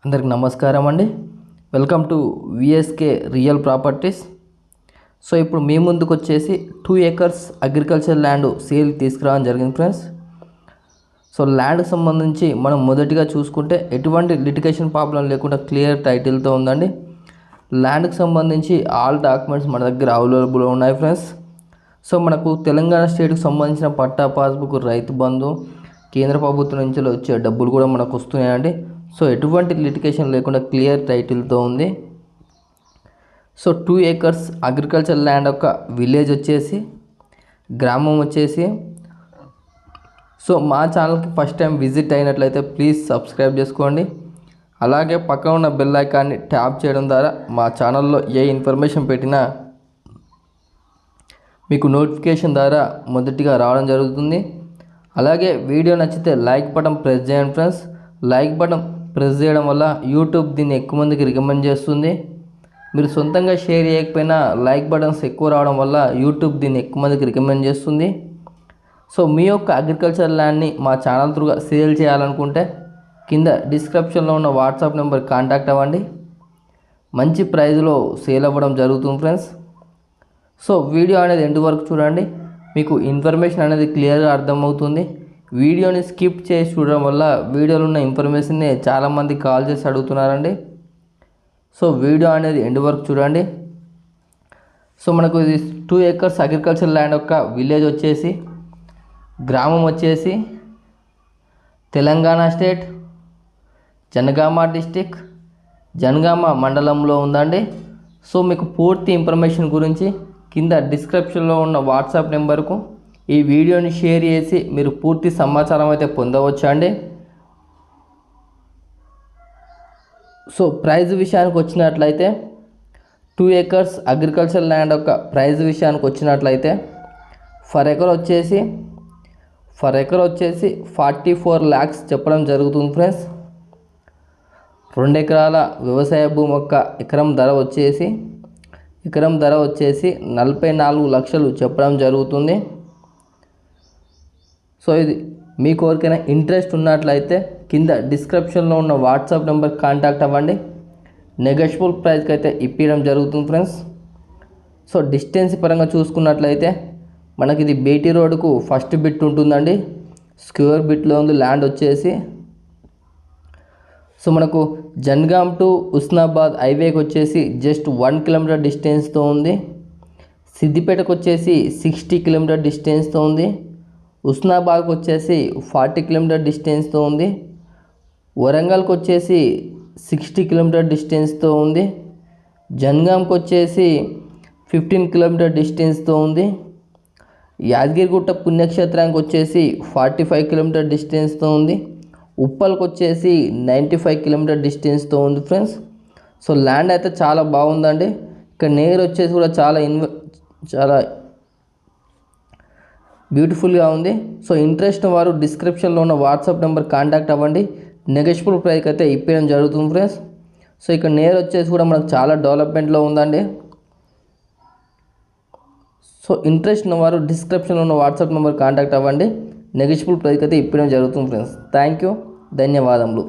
అందరికి నమస్కారం అండి. Welcome to VSK real properties. So ఇప్పుడు మీ ముందుకు వచ్చేసి 2 acres అగ్రికల్చర్ ల్యాండ్ సేల్ తీసుకురావడం జరిగింది ఫ్రెండ్స్. సో ల్యాండ్కి సంబంధించి మనం మొదటిగా చూసుకుంటే ఎటువంటి లిటిగేషన్ ప్రాబ్లం లేకుండా క్లియర్ టైటిల్తో ఉందండి. ల్యాండ్కి సంబంధించి ఆల్ డాక్యుమెంట్స్ మన దగ్గర అవైలబుల్ ఉన్నాయి ఫ్రెండ్స్. సో మనకు తెలంగాణ స్టేట్కి సంబంధించిన పట్టా పాస్బుక్, రైతు బంధు, కేంద్ర ప్రభుత్వం నుంచి వచ్చే డబ్బులు కూడా మనకు వస్తున్నాయండి. సో ఎటువంటి లిటిగేషన్ లేకుండా క్లియర్ టైటిల్తో ఉంది. సో 2 acres అగ్రికల్చర్ ల్యాండ్ యొక్క విలేజ్ వచ్చేసి, గ్రామం వచ్చేసి. సో మా ఛానల్కి ఫస్ట్ టైం విజిట్ అయినట్లయితే ప్లీజ్ సబ్స్క్రైబ్ చేసుకోండి. అలాగే పక్కన ఉన్న బెల్ ఐకాన్ని ట్యాప్ చేయడం ద్వారా మా ఛానల్లో ఏ ఇన్ఫర్మేషన్ పెట్టినా మీకు నోటిఫికేషన్ ద్వారా మొదటిగా రావడం జరుగుతుంది. అలాగే వీడియో నచ్చితే లైక్ బటన్ ప్రెస్ చేయండి ఫ్రెండ్స్. లైక్ బటన్ ప్రెస్ చేయడం వల్ల యూట్యూబ్ దీన్ని ఎక్కువ మందికి రికమెండ్ చేస్తుంది. మీరు సొంతంగా షేర్ చేయకపోయినా లైక్ బటన్స్ ఎక్కువ రావడం వల్ల యూట్యూబ్ దీన్ని ఎక్కువ మందికి రికమెండ్ చేస్తుంది. సో మీ యొక్క అగ్రికల్చర్ ల్యాండ్ని మా ఛానల్ త్రూగా సేల్ చేయాలనుకుంటే కింద డిస్క్రిప్షన్లో ఉన్న వాట్సాప్ నెంబర్ కాంటాక్ట్ అవ్వండి. మంచి ప్రైజ్లో సేల్ అవ్వడం జరుగుతుంది ఫ్రెండ్స్. సో వీడియో అనేది ఎండ్ వరకు చూడండి, మీకు ఇన్ఫర్మేషన్ అనేది క్లియర్గా అర్థమవుతుంది. వీడియోని స్కిప్ చేసి చూడడం వల్ల వీడియోలో ఉన్న ఇన్ఫర్మేషన్ని చాలామంది కాల్ చేసి అడుగుతున్నారండి. సో వీడియో అనేది ఎండ్ వరకు చూడండి. సో మనకు ఇది 2 acres అగ్రికల్చర్ ల్యాండ్ యొక్క విలేజ్ వచ్చేసి, గ్రామం వచ్చేసి తెలంగాణ స్టేట్, జనగామ డిస్టిక్, జనగామ మండలంలో ఉందండి. సో మీకు పూర్తి ఇన్ఫర్మేషన్ గురించి కింద డిస్క్రిప్షన్లో ఉన్న వాట్సాప్ నెంబర్కు ఈ వీడియోని షేర్ చేసి మీరు పూర్తి సమాచారం అయితే పొందవచ్చు అండి. సో ప్రైజ్ విషయానికి వచ్చినట్లయితే 2 acres అగ్రికల్చర్ ల్యాండ్ యొక్క ప్రైజ్ విషయానికి వచ్చినట్లయితే ఫర్ ఎకర్ వచ్చేసి 44 lakhs చెప్పడం జరుగుతుంది ఫ్రెండ్స్. 2 ఎకరాల వ్యవసాయ భూమి యొక్క ఎకరం ధర వచ్చేసి 44 లక్షలు చెప్పడం జరుగుతుంది. సో ఇది మీ కోరికైనా ఇంట్రెస్ట్ ఉన్నట్లయితే కింద డిస్క్రిప్షన్లో ఉన్న వాట్సాప్ నెంబర్ కాంటాక్ట్ అవ్వండి. నెగోషియబుల్ ప్రైస్కి అయితే ఇప్పించడం జరుగుతుంది ఫ్రెండ్స్. సో డిస్టెన్స్ పరంగా చూసుకున్నట్లయితే మనకి ఇది బీటీ రోడ్కు ఫస్ట్ బిట్ ఉంటుందండి. స్క్వేర్ బిట్లో ఉంది ల్యాండ్ వచ్చేసి. సో మనకు జనగాం టు ఉస్నాబాద్ హైవేకి వచ్చేసి జస్ట్ 1 kilometer డిస్టెన్స్తో ఉంది. సిద్దిపేటకు వచ్చేసి 60 kilometer డిస్టెన్స్తో ఉంది. ఉస్నాబాద్కి వచ్చేసి 40 kilometer డిస్టెన్స్తో ఉంది. వరంగల్కి వచ్చేసి 60 kilometer డిస్టెన్స్తో ఉంది. జనగాంకి వచ్చేసి 15 kilometer డిస్టెన్స్తో ఉంది. యాదగిరిగుట్ట పుణ్యక్షేత్రానికి వచ్చేసి 45 kilometer డిస్టెన్స్తో ఉంది. ఉప్పల్కి వచ్చేసి 95 kilometer డిస్టెన్స్తో ఉంది ఫ్రెండ్స్. సో ల్యాండ్ అయితే చాలా బాగుందండి. ఇక్కడ నేర్ వచ్చేసి కూడా చాలా బ్యూటిఫుల్గా ఉంది. సో ఇంట్రెస్ట్ వారు డిస్క్రిప్షన్లో ఉన్న వాట్సాప్ నెంబర్ కాంటాక్ట్ అవ్వండి. నెగోషియబుల్ ప్రైస్కి అయితే ఇప్పించడం జరుగుతుంది ఫ్రెండ్స్. సో ఇక్కడ నేర్ వచ్చేసి కూడా మనకు చాలా డెవలప్మెంట్లో ఉందండి. సో ఇంట్రెస్ట్ ఉన్న వారు డిస్క్రిప్షన్లో ఉన్న వాట్సాప్ నెంబర్ కాంటాక్ట్ అవ్వండి. నెగోషియబుల్ ప్రైస్కి అయితే ఇప్పించడం జరుగుతుంది ఫ్రెండ్స్. థ్యాంక్ యూ, ధన్యవాదములు.